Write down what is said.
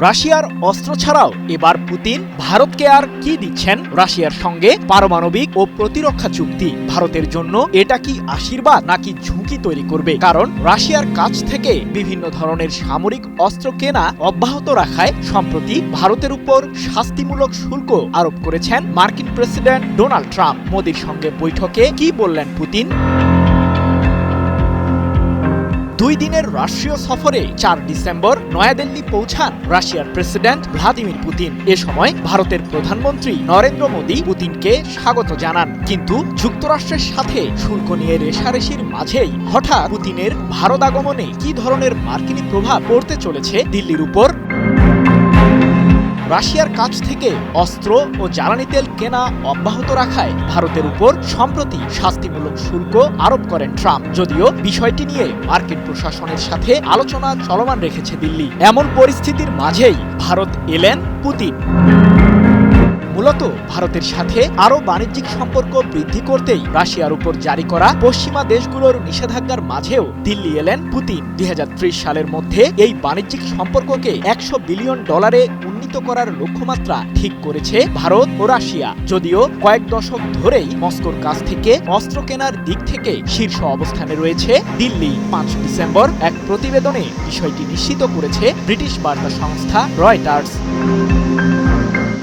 রাশিয়ার অস্ত্র ছাড়াও এবার পুতিন ভারতকে আর কি দিচ্ছেন? রাশিয়ার সঙ্গে পারমাণবিক ও প্রতিরক্ষা চুক্তি ভারতের জন্য এটা কি আশীর্বাদ নাকি ঝুঁকি তৈরি করবে? কারণ রাশিয়ার কাছ থেকে বিভিন্ন ধরনের সামরিক অস্ত্র কেনা অব্যাহত রাখায় সম্প্রতি ভারতের উপর শাস্তিমূলক শুল্ক আরোপ করেছেন মার্কিন প্রেসিডেন্ট ডোনাল্ড ট্রাম্প। মোদির সঙ্গে বৈঠকে কি বললেন পুতিন? 2 দিনের রাষ্ট্রীয় সফরে 4 ডিসেম্বর নয়াদিল্লি পৌঁছান রাশিয়ার প্রেসিডেন্ট ভ্লাদিমির পুতিন। এ সময় ভারতের প্রধানমন্ত্রী নরেন্দ্র মোদী পুতিনকে স্বাগত জানান। কিন্তু যুক্তরাষ্ট্রের সাথে শুল্ক নিয়ে রেষারেষির মাঝেই হঠাৎ পুতিনের ভারত আগমনে কি ধরনের মার্কিনী প্রভাব পড়তে চলেছে দিল্লির উপর? রাশিয়ার কাছ থেকে অস্ত্র ও জ্বালানি তেল কেনা অব্যাহত রাখায় ভারতের উপর সম্প্রতি শাস্তিমূলক শুল্ক আরোপ করেন ট্রাম্প। যদিও বিষয়টি নিয়ে মার্কিন প্রশাসনের সাথে আলোচনা চলমান রেখেছে দিল্লি। এমন পরিস্থিতির মাঝেই ভারত এলেন পুতিন। মূলত ভারতের সাথে আরও বাণিজ্যিক সম্পর্ক বৃদ্ধি করতেই রাশিয়ার উপর জারি করা পশ্চিমা দেশগুলোর নিষেধাজ্ঞার মাঝেও দিল্লি এলেন পুতিন। 2030 সালের মধ্যে এই বাণিজ্যিক সম্পর্ককে $100 বিলিয়ন উন্নীত করার লক্ষ্যমাত্রা ঠিক করেছে ভারত ও রাশিয়া। যদিও কয়েক দশক ধরেই মস্কোর কাছ থেকে অস্ত্র কেনার দিক থেকে শীর্ষ অবস্থানে রয়েছে দিল্লি। 5 ডিসেম্বর এক প্রতিবেদনে বিষয়টি নিশ্চিত করেছে ব্রিটিশ বার্তা সংস্থা রয়টার্স।